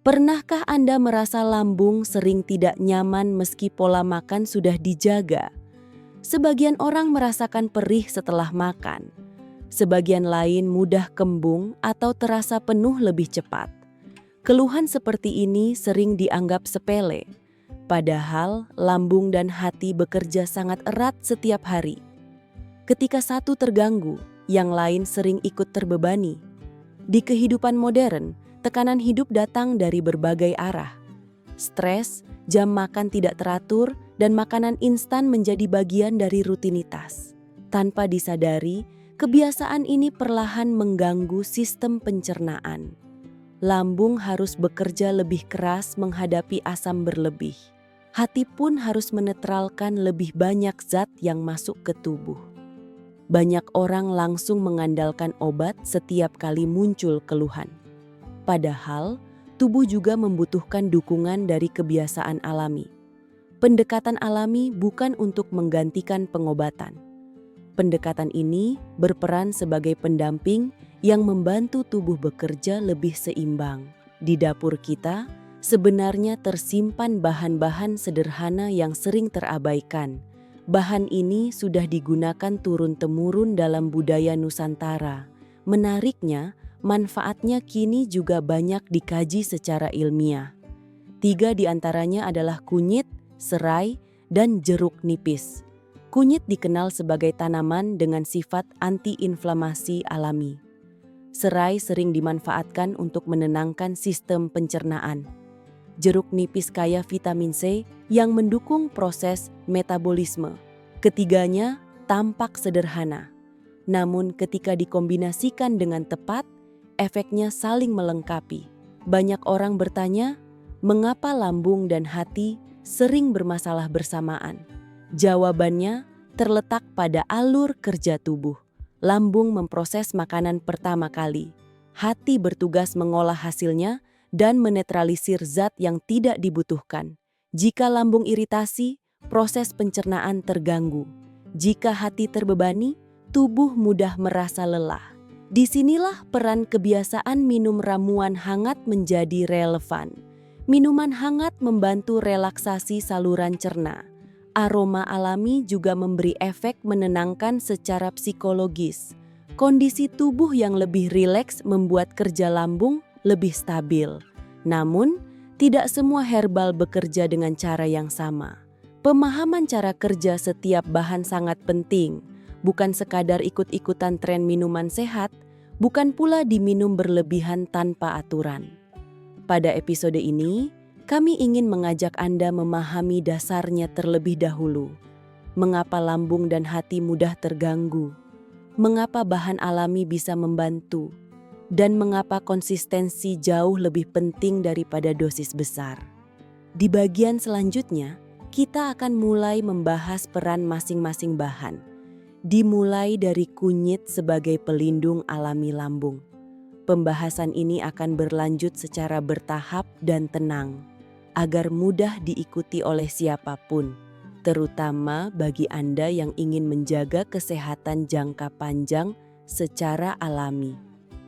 Pernahkah Anda merasa lambung sering tidak nyaman meski pola makan sudah dijaga? Sebagian orang merasakan perih setelah makan. Sebagian lain mudah kembung atau terasa penuh lebih cepat. Keluhan seperti ini sering dianggap sepele, padahal lambung dan hati bekerja sangat erat setiap hari. Ketika satu terganggu, yang lain sering ikut terbebani. Di kehidupan modern, tekanan hidup datang dari berbagai arah. Stres, jam makan tidak teratur, dan makanan instan menjadi bagian dari rutinitas. Tanpa disadari, kebiasaan ini perlahan mengganggu sistem pencernaan. Lambung harus bekerja lebih keras menghadapi asam berlebih. Hati pun harus menetralkan lebih banyak zat yang masuk ke tubuh. Banyak orang langsung mengandalkan obat setiap kali muncul keluhan. Padahal, tubuh juga membutuhkan dukungan dari kebiasaan alami. Pendekatan alami bukan untuk menggantikan pengobatan. Pendekatan ini berperan sebagai pendamping yang membantu tubuh bekerja lebih seimbang. Di dapur kita, sebenarnya tersimpan bahan-bahan sederhana yang sering terabaikan. Bahan ini sudah digunakan turun-temurun dalam budaya Nusantara. Menariknya, manfaatnya kini juga banyak dikaji secara ilmiah. 3 di antaranya adalah kunyit, serai, dan jeruk nipis. Kunyit dikenal sebagai tanaman dengan sifat anti-inflamasi alami. Serai sering dimanfaatkan untuk menenangkan sistem pencernaan. Jeruk nipis kaya vitamin C yang mendukung proses metabolisme. Ketiganya tampak sederhana, namun ketika dikombinasikan dengan tepat, efeknya saling melengkapi. Banyak orang bertanya, mengapa lambung dan hati sering bermasalah bersamaan? Jawabannya terletak pada alur kerja tubuh. Lambung memproses makanan pertama kali, hati bertugas mengolah hasilnya dan menetralisir zat yang tidak dibutuhkan. Jika lambung iritasi, proses pencernaan terganggu. Jika hati terbebani, tubuh mudah merasa lelah. Disinilah peran kebiasaan minum ramuan hangat menjadi relevan. Minuman hangat membantu relaksasi saluran cerna. Aroma alami juga memberi efek menenangkan secara psikologis. Kondisi tubuh yang lebih rileks membuat kerja lambung lebih stabil. Namun, tidak semua herbal bekerja dengan cara yang sama. Pemahaman cara kerja setiap bahan sangat penting, bukan sekadar ikut-ikutan tren minuman sehat, bukan pula diminum berlebihan tanpa aturan. Pada episode ini, kami ingin mengajak Anda memahami dasarnya terlebih dahulu. Mengapa lambung dan hati mudah terganggu? Mengapa bahan alami bisa membantu? Dan mengapa konsistensi jauh lebih penting daripada dosis besar. Di bagian selanjutnya, kita akan mulai membahas peran masing-masing bahan. Dimulai dari kunyit sebagai pelindung alami lambung. Pembahasan ini akan berlanjut secara bertahap dan tenang, agar mudah diikuti oleh siapapun, terutama bagi Anda yang ingin menjaga kesehatan jangka panjang secara alami.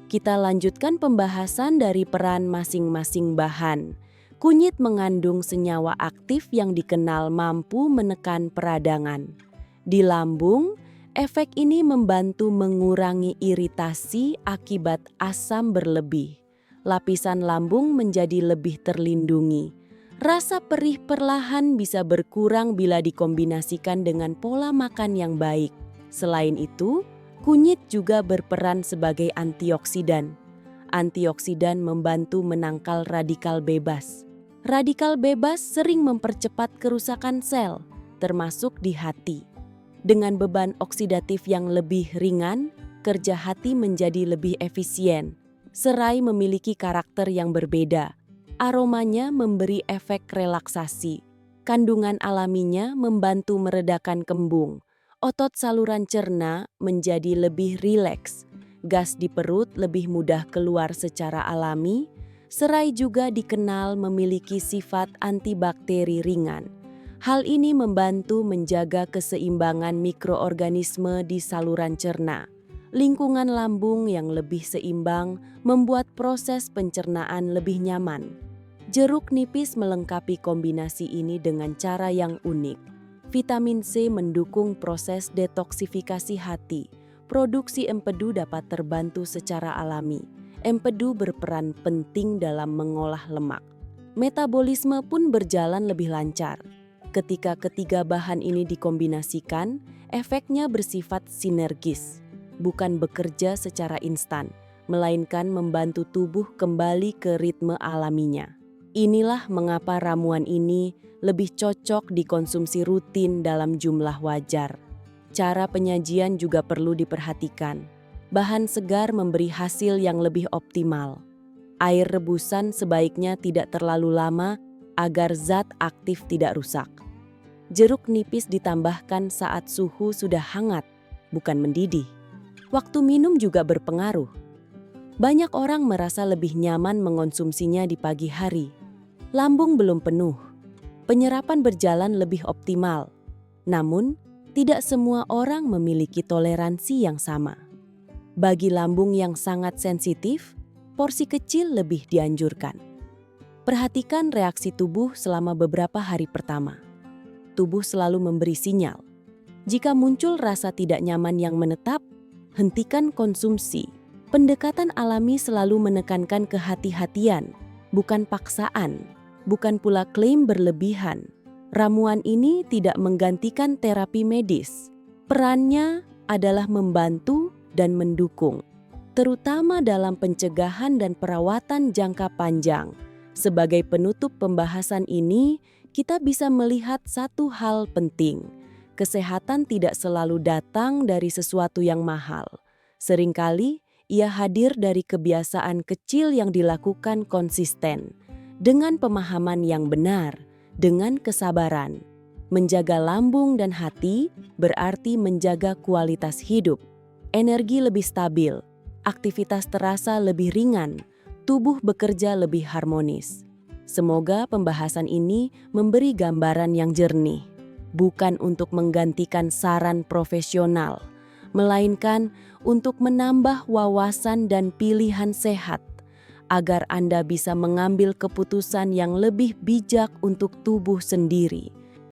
Kita lanjutkan pembahasan dari peran masing-masing bahan. Kunyit mengandung senyawa aktif yang dikenal mampu menekan peradangan. Di lambung, efek ini membantu mengurangi iritasi akibat asam berlebih. Lapisan lambung menjadi lebih terlindungi. Rasa perih perlahan bisa berkurang bila dikombinasikan dengan pola makan yang baik. Selain itu, kunyit juga berperan sebagai antioksidan. Antioksidan membantu menangkal radikal bebas. Radikal bebas sering mempercepat kerusakan sel, termasuk di hati. Dengan beban oksidatif yang lebih ringan, kerja hati menjadi lebih efisien. Serai memiliki karakter yang berbeda. Aromanya memberi efek relaksasi. Kandungan alaminya membantu meredakan kembung. Otot saluran cerna menjadi lebih rileks. Gas di perut lebih mudah keluar secara alami. Serai juga dikenal memiliki sifat antibakteri ringan. Hal ini membantu menjaga keseimbangan mikroorganisme di saluran cerna. Lingkungan lambung yang lebih seimbang membuat proses pencernaan lebih nyaman. Jeruk nipis melengkapi kombinasi ini dengan cara yang unik. Vitamin C mendukung proses detoksifikasi hati. Produksi empedu dapat terbantu secara alami. Empedu berperan penting dalam mengolah lemak. Metabolisme pun berjalan lebih lancar. Ketika ketiga bahan ini dikombinasikan, efeknya bersifat sinergis, bukan bekerja secara instan, melainkan membantu tubuh kembali ke ritme alaminya. Inilah mengapa ramuan ini lebih cocok dikonsumsi rutin dalam jumlah wajar. Cara penyajian juga perlu diperhatikan. Bahan segar memberi hasil yang lebih optimal. Air rebusan sebaiknya tidak terlalu lama agar zat aktif tidak rusak. Jeruk nipis ditambahkan saat suhu sudah hangat, bukan mendidih. Waktu minum juga berpengaruh. Banyak orang merasa lebih nyaman mengonsumsinya di pagi hari. Lambung belum penuh, penyerapan berjalan lebih optimal. Namun, tidak semua orang memiliki toleransi yang sama. Bagi lambung yang sangat sensitif, porsi kecil lebih dianjurkan. Perhatikan reaksi tubuh selama beberapa hari pertama. Tubuh selalu memberi sinyal. Jika muncul rasa tidak nyaman yang menetap, hentikan konsumsi. Pendekatan alami selalu menekankan kehati-hatian, bukan paksaan. Bukan pula klaim berlebihan. Ramuan ini tidak menggantikan terapi medis. Perannya adalah membantu dan mendukung, terutama dalam pencegahan dan perawatan jangka panjang. Sebagai penutup pembahasan ini, kita bisa melihat satu hal penting. Kesehatan tidak selalu datang dari sesuatu yang mahal. Seringkali ia hadir dari kebiasaan kecil yang dilakukan konsisten. Dengan pemahaman yang benar, dengan kesabaran. Menjaga lambung dan hati berarti menjaga kualitas hidup. Energi lebih stabil, aktivitas terasa lebih ringan, tubuh bekerja lebih harmonis. Semoga pembahasan ini memberi gambaran yang jernih, bukan untuk menggantikan saran profesional, melainkan untuk menambah wawasan dan pilihan sehat, agar Anda bisa mengambil keputusan yang lebih bijak untuk tubuh sendiri.